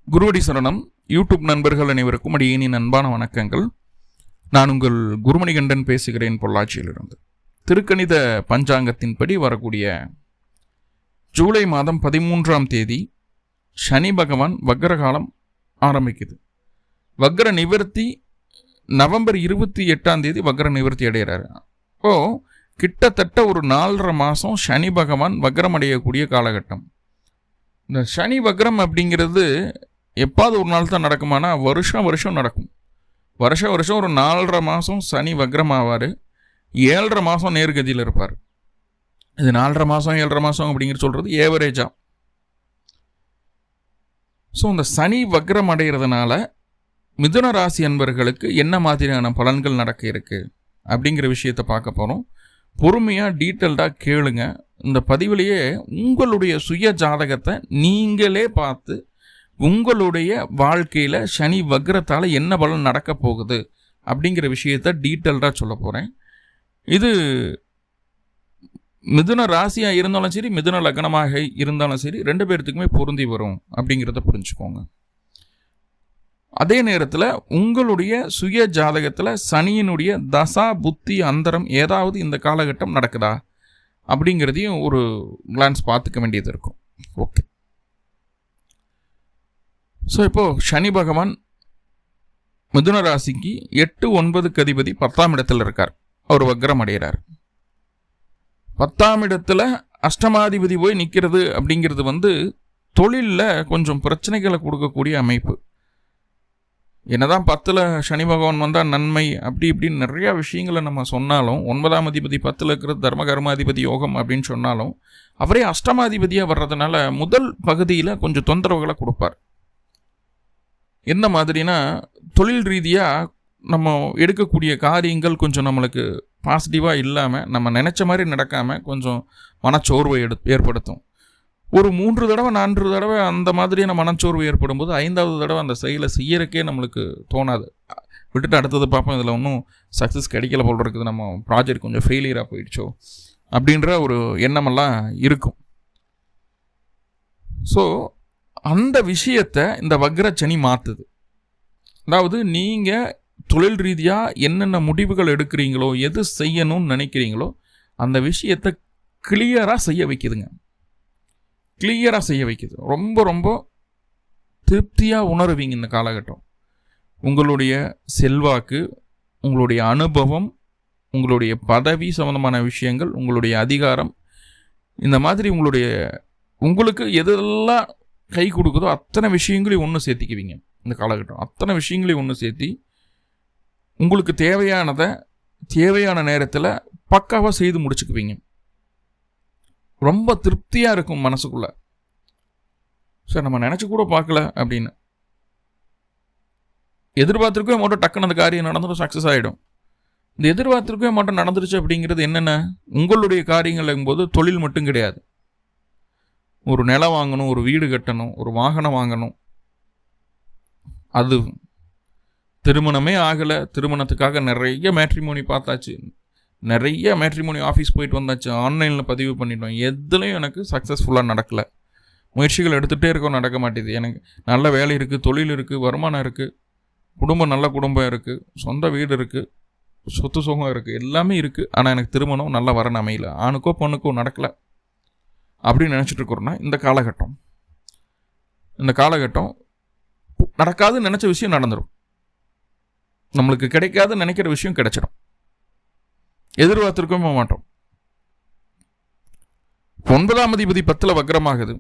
குருவடி சரணம். யூடியூப் நண்பர்கள் அனைவருக்கும் அடியேனின் அன்பான வணக்கங்கள். நான் உங்கள் குருமணிகண்டன் பேசுகிறேன், பொள்ளாச்சியிலிருந்து. திருக்கணித பஞ்சாங்கத்தின்படி வரக்கூடிய ஜூலை மாதம் 13ஆம் தேதி சனி பகவான் வக்ரகாலம் ஆரம்பிக்குது. வக்ர நிவர்த்தி நவம்பர் 28ஆம் தேதி வக்ர நிவர்த்தி அடைகிறாரு. அப்போது கிட்டத்தட்ட ஒரு 4.5 மாதம் சனி பகவான் வக்ரம் அடையக்கூடிய காலகட்டம். இந்த சனி வக்ரம் அப்படிங்கிறது எப்பாவது ஒரு நாள் தான் நடக்குமானா வருஷம் நடக்கும். வருஷம் ஒரு 4.5 மாதம் சனி வக்ரம் ஆவார். 7.5 மாதம் நேர்கதியில் இருப்பார். இது 4.5 மாதம் 7.5 மாதம் அப்படிங்கிற சொல்கிறது ஏவரேஜாக. ஸோ இந்த சனி வக்ரம் அடைகிறதுனால மிதுன ராசி அன்பர்களுக்கு என்ன மாதிரியான பலன்கள் நடக்க இருக்குது அப்படிங்கிற விஷயத்தை பார்க்க போகிறோம். பொறுமையாக டீட்டெயில்டாக கேளுங்க. இந்த பதிவிலேயே உங்களுடைய சுய ஜாதகத்தை நீங்களே பார்த்து உங்களுடைய வாழ்க்கையில் சனி வக்ரத்தால் என்ன பலன் நடக்க போகுது அப்படிங்கிற விஷயத்தை டீட்டெயில்டாக சொல்ல போகிறேன். இது மிதுன ராசியாக இருந்தாலும் சரி, மிதுன லக்னமாக இருந்தாலும் சரி, 2 பேர்த்துக்குமே பொருந்தி வரும் அப்படிங்கிறத புரிஞ்சுக்கோங்க. அதே நேரத்தில் உங்களுடைய சுய ஜாதகத்தில் சனியினுடைய தசா புத்தி அந்தரம் ஏதாவது இந்த காலகட்டம் நடக்குதா அப்படிங்கிறதையும் ஒரு கிளான்ஸ் பார்த்துக்க வேண்டியது இருக்கும். ஓகே. ஸோ இப்போது சனி பகவான் மிதுன ராசிக்கு 8, 9க்கு அதிபதி 10ஆம் இடத்துல இருக்கார். அவர் வக்ரம் அடைகிறார். 10ஆம் இடத்துல அஷ்டமாதிபதி போய் நிற்கிறது அப்படிங்கிறது தொழிலில் கொஞ்சம் பிரச்சனைகளை கொடுக்கக்கூடிய அமைப்பு. என்னதான் 10ல் சனி பகவான் வந்தால் நன்மை அப்படி இப்படின்னு நிறையா விஷயங்களை நம்ம சொன்னாலும், 9ஆம் அதிபதி 10ல் இருக்கிறது தர்ம கர்மாதிபதி யோகம் அப்படின்னு சொன்னாலும், அவரே அஷ்டமாதிபதியாக வர்றதுனால முதல் பகுதியில் கொஞ்சம் தொந்தரவுகளை கொடுப்பார். என்ன மாதிரினா, தொழில் ரீதியாக நம்ம எடுக்கக்கூடிய காரியங்கள் கொஞ்சம் நம்மளுக்கு பாசிட்டிவாக இல்லாமல், நம்ம நினச்ச மாதிரி நடக்காமல் கொஞ்சம் மனச்சோர்வை ஏற்படுத்தும். ஒரு 3 தடவை 4 தடவை அந்த மாதிரியான மனச்சோர்வு ஏற்படும் போது 5ஆவது தடவை அந்த செயலை செய்யறக்கே நம்மளுக்கு தோணாது. விட்டுட்டு அடுத்தது பார்ப்போம், இதில் ஒன்றும் சக்ஸஸ் கிடைக்கல போல் இருக்குது, நம்ம ப்ராஜெக்ட் கொஞ்சம் ஃபெயிலியராக போயிடுச்சோ அப்படின்ற ஒரு எண்ணமெல்லாம் இருக்கும். ஸோ அந்த விஷயத்தை இந்த வக்ரச்சனி மாற்றுது. அதாவது நீங்கள் தொழில் ரீதியாக என்னென்ன முடிவுகள் எடுக்கிறீங்களோ, எது செய்யணும்னு நினைக்கிறீங்களோ அந்த விஷயத்தை கிளியராக செய்ய வைக்குதுங்க. கிளியராக செய்ய வைக்குது. ரொம்ப ரொம்ப திருப்தியாக உணருவீங்க இந்த காலகட்டம். உங்களுடைய செல்வாக்கு, உங்களுடைய அனுபவம், உங்களுடைய பதவி சம்பந்தமான விஷயங்கள், உங்களுடைய அதிகாரம், இந்த மாதிரி உங்களுக்கு எதெல்லாம் கை கொடுக்குதோ அத்தனை விஷயங்களையும் ஒன்று சேர்த்திக்குவீங்க இந்த காலகட்டம். அத்தனை விஷயங்களையும் ஒன்று சேர்த்தி உங்களுக்கு தேவையான நேரத்தில் பக்காவாக செய்து முடிச்சுக்குவீங்க. ரொம்ப திருப்தியாக இருக்கும் மனசுக்குள்ள. சார் நம்ம நினச்சி கூட பார்க்கல அப்படின்னு எதிர்பார்த்துருக்கவே மாட்டோம். டக்குன்னு அந்த காரியம் நடந்துடும், சக்ஸஸ் ஆகிடும். இந்த எதிர்பார்த்துருக்கவே மாட்டோம் நடந்துருச்சு அப்படிங்கிறது என்னென்ன, உங்களுடைய காரியங்கள் போது தொழில் மட்டும் கிடையாது. ஒரு நிலம் வாங்கணும், ஒரு வீடு கட்டணும், ஒரு வாகனம் வாங்கணும், அது திருமணமே ஆகலை, திருமணத்துக்காக நிறைய மேட்ரிமோனி பார்த்தாச்சு, நிறைய மேட்ரிமோனி ஆஃபீஸ் போயிட்டு வந்தாச்சு, ஆன்லைனில் பதிவு பண்ணிட்டோம், எதுலையும் எனக்கு சக்ஸஸ்ஃபுல்லாக நடக்கலை. முயற்சிகள் எடுத்துகிட்டே இருக்கோம், நடக்க மாட்டேது. எனக்கு நல்ல வேலை இருக்குது, தொழில் இருக்குது, வருமானம் இருக்குது, குடும்பம் நல்ல குடும்பம் இருக்குது, சொந்த வீடு இருக்குது, சொத்து சுகம் இருக்குது, எல்லாமே இருக்குது. ஆனால் எனக்கு திருமணம் நல்ல வரணும் அமையல, ஆணுக்கோ பொண்ணுக்கோ நடக்கலை அப்படின்னு நினச்சிட்டு இருக்கிறோன்னா இந்த காலகட்டம் நடக்காதுன்னு நினச்ச விஷயம் நடந்துடும். நம்மளுக்கு கிடைக்காதுன்னு நினைக்கிற விஷயம் கிடைச்சிடும். எதிர்பார்த்திருக்கவே மாட்டோம். 9ஆம் அதிபதி 10ல் வக்ரமாகுது.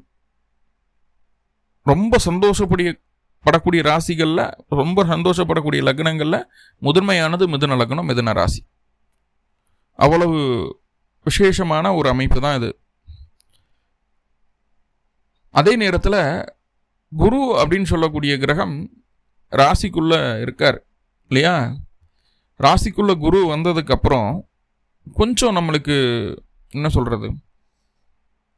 ரொம்ப சந்தோஷப்படக்கூடிய ராசிகளில், ரொம்ப சந்தோஷப்படக்கூடிய லக்னங்களில் முதன்மையானது மிதுன லக்னம், மிதுன ராசி. அவ்வளவு விசேஷமான ஒரு அமைப்பு தான் இது. அதே நேரத்தில் குரு அப்படின்னு சொல்லக்கூடிய கிரகம் ராசிக்குள்ளே இருக்கார் இல்லையா? ராசிக்குள்ளே குரு வந்ததுக்கப்புறம் கொஞ்சம் நம்மளுக்கு என்ன சொல்கிறது,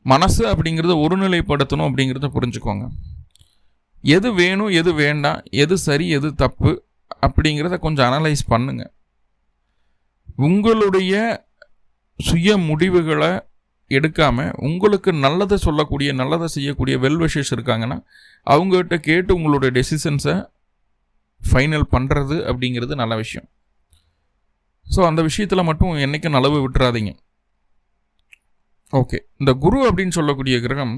மனசு அப்படிங்கிறத ஒருநிலைப்படுத்தணும் அப்படிங்கிறத புரிஞ்சுக்கோங்க. எது வேணும், எது வேண்டாம், எது சரி, எது தப்பு அப்படிங்கிறத கொஞ்சம் அனலைஸ் பண்ணுங்க. உங்களுடைய சுய முடிவுகளை எடுக்காமல் உங்களுக்கு நல்லதை சொல்லக்கூடிய நல்லதை செய்யக்கூடிய வெல்விஷர்ஸ் இருக்காங்கன்னா அவங்ககிட்ட கேட்டு உங்களுடைய டெசிஷன்ஸை ஃபைனல் பண்ணுறது அப்படிங்கிறது நல்ல விஷயம். ஸோ அந்த விஷயத்தில் மட்டும் என்றைக்கும் நலவு விட்டுறாதீங்க. ஓகே, இந்த குரு அப்படின்னு சொல்லக்கூடிய கிரகம்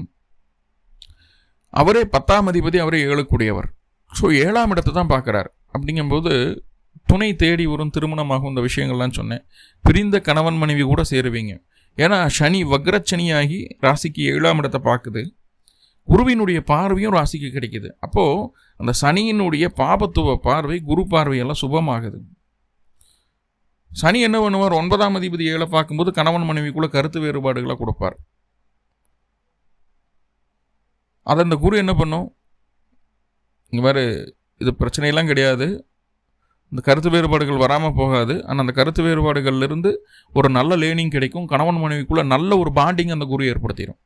அவரே 10ஆம் அதிபதி, அவரே 7க்குடையவர். ஸோ 7ஆம் இடத்தை தான் பார்க்குறார். அப்படிங்கும்போது துணை தேடி வரும், திருமணமாகும், இந்த விஷயங்கள்லாம் சொன்னேன். பிரிந்த கணவன் மனைவி கூட சேருவீங்க. ஏன்னா சனி வக்ரச்சனியாகி ராசிக்கு 7ஆம் இடத்தை பார்க்குது. குருவினுடைய பார்வையும் ராசிக்கு கிடைக்குது. அப்போது அந்த சனியினுடைய பாபத்துவ பார்வை, குரு பார்வையெல்லாம் சுபமாகுது. சனி என்ன பண்ணுவார், 9ஆம் அதிபதி 7 பார்க்கும்போது கணவன் மனைவிக்குள்ள கருத்து வேறுபாடுகளை கொடுப்பார். அதை அந்த குரு என்ன பண்ணும், இங்கே வேறு இது பிரச்சனையெல்லாம் கிடையாது, இந்த கருத்து வேறுபாடுகள் வராமல் போகாது. ஆனால் அந்த கருத்து வேறுபாடுகள்லேருந்து ஒரு நல்ல லேர்னிங் கிடைக்கும். கணவன் மனைவிக்குள்ளே நல்ல ஒரு பாண்டிங் அந்த குரு ஏற்படுத்திடும்.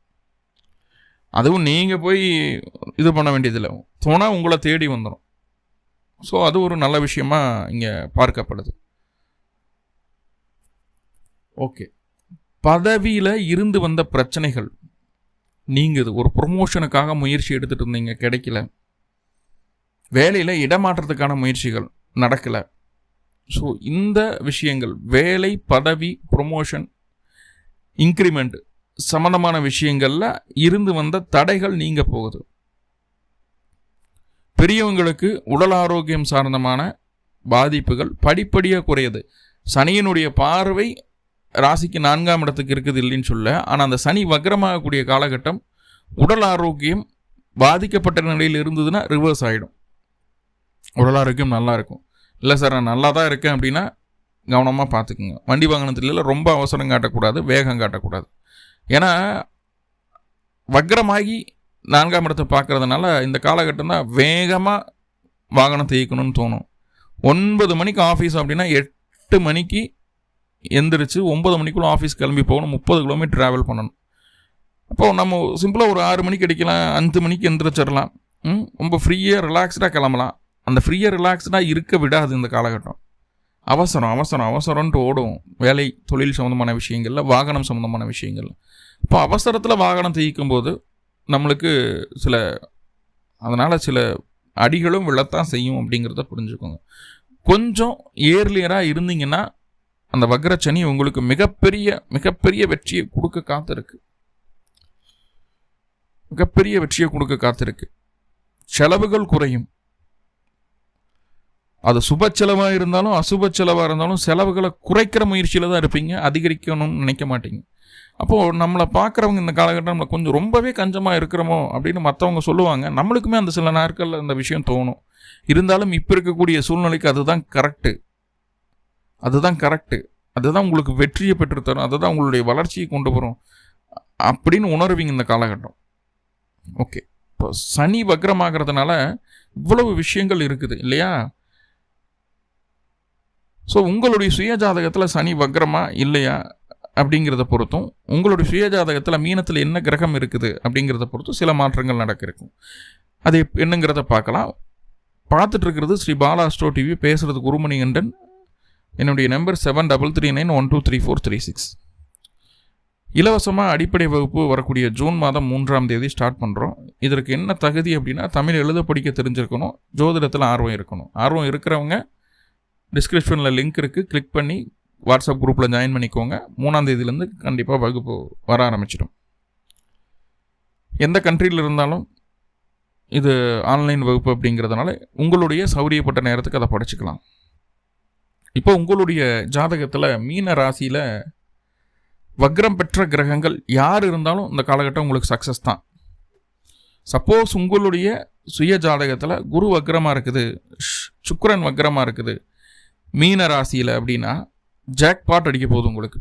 அதுவும் நீங்கள் போய் இது பண்ண வேண்டியதில்லை, தோணா உங்களை தேடி வந்துடும். ஸோ அது ஒரு நல்ல விஷயமா இங்கே பார்க்கப்படுது. ஓகே, பதவியில் இருந்து வந்த பிரச்சனைகள் நீங்குது. ஒரு ப்ரொமோஷனுக்காக முயற்சி எடுத்துகிட்டு இருந்தீங்க, கிடைக்கல. வேலையில் இடமாற்றத்துக்கான முயற்சிகள் நடக்கலை. ஸோ இந்த விஷயங்கள், வேலை, பதவி, ப்ரொமோஷன், இன்க்ரிமெண்ட் சம்பந்தமான விஷயங்களில் இருந்து வந்த தடைகள் நீங்க போகுது. பெரியவங்களுக்கு உடல் ஆரோக்கியம் சார்ந்தமான பாதிப்புகள் படிப்படியாக குறையுது. சனியினுடைய பார்வை ராசிக்கு 4ஆம் இடத்துக்கு இருக்குது இல்லைன்னு சொல்ல. ஆனால் அந்த சனி வக்ரமாகக்கூடிய காலகட்டம் உடல் ஆரோக்கியம் பாதிக்கப்பட்ட நிலையில் இருந்ததுன்னா ரிவர்ஸ் ஆகிடும். உடல் ஆரோக்கியம் நல்லா இருக்கும். இல்லை சார் நான் நல்லா தான் இருக்கேன் அப்படின்னா கவனமாக பார்த்துக்குங்க. வண்டி வாகனத்துல ரொம்ப அவசரம் காட்டக்கூடாது, வேகம் காட்டக்கூடாது. ஏன்னா வக்ரமாகி 4ஆம் இடத்தை பார்க்கறதுனால இந்த காலகட்டம் தான் வேகமாக வாகனம் தேய்க்கணும்னு தோணும். 9 மணிக்கு ஆஃபீஸ் அப்படின்னா 8 மணிக்கு எந்திரிச்சு 9 மணிக்குள்ளே ஆஃபீஸ் கிளம்பி போகணும். 30 கிலோமீட்டர் ட்ராவல் பண்ணணும். அப்போது நம்ம சிம்பிளாக ஒரு 6 மணிக்கு அடிக்கலாம், 5 மணிக்கு எந்திரிச்சிடலாம். ரொம்ப ஃப்ரீயாக ரிலாக்ஸ்டாக கிளம்பலாம். அந்த ஃப்ரீயாக ரிலாக்ஸ்டாக இருக்க விடாது இந்த காலகட்டம். அவசரம் அவசரம் அவசரம்ன்ட்டு ஓடும். வேலை, தொழில் சம்மந்தமான விஷயங்களில், வாகனம் சம்மந்தமான விஷயங்களில். இப்போ அவசரத்தில் வாகனம் தேய்க்கும் போது நம்மளுக்கு அதனால் சில அடிகளும் விழத்தான் செய்யும் அப்படிங்கிறத புரிஞ்சுக்கோங்க. கொஞ்சம் ஏர்லியராக இருந்தீங்கன்னா அந்த வக்ரச்சனி உங்களுக்கு மிகப்பெரிய மிகப்பெரிய வெற்றியை கொடுக்க காத்திருக்கு. மிகப்பெரிய வெற்றியை கொடுக்க காத்திருக்கு. செலவுகள் குறையும். அது சுப செலவாக இருந்தாலும் அசுப செலவாக இருந்தாலும் செலவுகளை குறைக்கிற முயற்சியில் தான் இருப்பீங்க, அதிகரிக்கணும்னு நினைக்க மாட்டீங்க. அப்போது நம்மளை பார்க்குறவங்க இந்த காலகட்டம் நம்மளை கொஞ்சம் ரொம்பவே கஞ்சமாக இருக்கிறோமோ அப்படின்னு மற்றவங்க சொல்லுவாங்க. நம்மளுக்குமே அந்த சில நாட்களில் அந்த விஷயம் தோணும். இருந்தாலும் இப்போ இருக்கக்கூடிய சூழ்நிலைக்கு அதுதான் கரெக்டு, அதுதான் உங்களுக்கு வெற்றியை பெற்றுத்தரும், அதுதான் உங்களுடைய வளர்ச்சியை கொண்டு வரும் அப்படின்னு உணர்வீங்க இந்த காலகட்டம். ஓகே, இப்போ சனி வக்ரமாகிறதுனால இவ்வளவு விஷயங்கள் இருக்குது இல்லையா? ஸோ உங்களுடைய சுயஜாதகத்தில் சனி வக்ரமா இல்லையா அப்படிங்கிறத பொறுத்தும், உங்களுடைய சுயஜாதகத்தில் மீனத்தில் என்ன கிரகம் இருக்குது அப்படிங்கிறத பொறுத்தும் சில மாற்றங்கள் நடக்கும். அது என்னங்கிறத பார்க்கலாம். பார்த்துட்டு இருக்கிறது ஸ்ரீ பாலா அஸ்ட்ரோ டிவி. பேசுகிறது குருமணிகண்டன். என்னுடைய நம்பர் 7399123436. இலவசமாக அடிப்படை வகுப்பு வரக்கூடிய ஜூன் மாதம் 3ஆம் தேதி ஸ்டார்ட் பண்ணுறோம். இதற்கு என்ன தகுதி அப்படின்னா, தமிழ் எழுத படிக்க தெரிஞ்சிருக்கணும், ஜோதிடத்தில் ஆர்வம் இருக்கணும். ஆர்வம் இருக்கிறவங்க டிஸ்கிரிப்ஷனில் லிங்க் இருக்குது, கிளிக் பண்ணி வாட்ஸ்அப் குரூப்பில் ஜாயின் பண்ணிக்கோங்க. 3ஆம் தேதியிலேருந்து கண்டிப்பாக வகுப்பு வர ஆரம்பிச்சிடும். எந்த கண்ட்ரியில் இருந்தாலும் இது ஆன்லைன் வகுப்பு அப்படிங்கிறதுனால உங்களுடைய சௌரியப்பட்ட நேரத்துக்கு அதை படிச்சுக்கலாம். இப்போ உங்களுடைய ஜாதகத்தில் மீன ராசியில் வக்ரம் பெற்ற கிரகங்கள் யார் இருந்தாலும் இந்த காலகட்டம் உங்களுக்கு சக்ஸஸ் தான். சப்போஸ் உங்களுடைய சுய ஜாதகத்தில் குரு வக்ரமாக இருக்குது, சுக்கிரன் வக்ரமாக இருக்குது மீன ராசியில் அப்படின்னா ஜாக்பாட் அடிக்க போகுது. உங்களுக்கு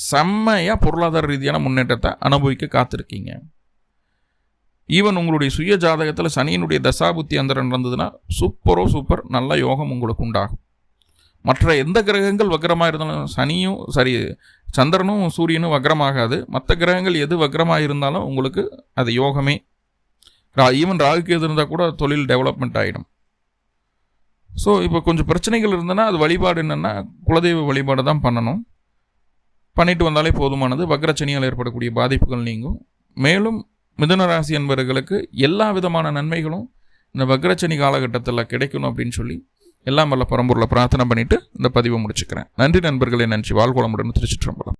செம்மையாக பொருளாதார ரீதியான முன்னேற்றத்தை அனுபவிக்க காத்திருக்கீங்க. ஈவன் உங்களுடைய சுய ஜாதகத்தில் சனியினுடைய தசாபுத்தி அந்தரம் நடந்ததுன்னா சூப்பர் நல்ல யோகம் உங்களுக்கு உண்டாகும். மற்ற எந்த கிரகங்கள் வக்ரமாக இருந்தாலும், சந்திரனும் சூரியனும் வக்ரமாகாது. மற்ற கிரகங்கள் எது வக்ரமாக இருந்தாலும் உங்களுக்கு அது யோகமே. ஈவன் ராகுக்கு எது இருந்தால் கூட தொழில் டெவலப்மெண்ட் ஆகிடும். ஸோ இப்போ கொஞ்சம் பிரச்சனைகள் இருந்ததுன்னா அது வழிபாடு என்னென்னா குலதெய்வ வழிபாடு தான் பண்ணணும். பண்ணிட்டு வந்தாலே போதுமானது. வக்ரச்சனியால் ஏற்படக்கூடிய பாதிப்புகள் நீங்கும். மேலும் மிதுன ராசி என்பவர்களுக்கு எல்லா விதமான நன்மைகளும் இந்த வக்ரச்சனி காலகட்டத்தில் கிடைக்கணும் அப்படின்னு சொல்லி எல்லாம் வல்ல பரம்பொருளை பிரார்த்தனை பண்ணிட்டு இந்த பதிவை முடிச்சுக்கிறேன். நன்றி நண்பர்களே, நன்றி. வாழ்வளமுடன். திருச்சிற்றம்பலம்.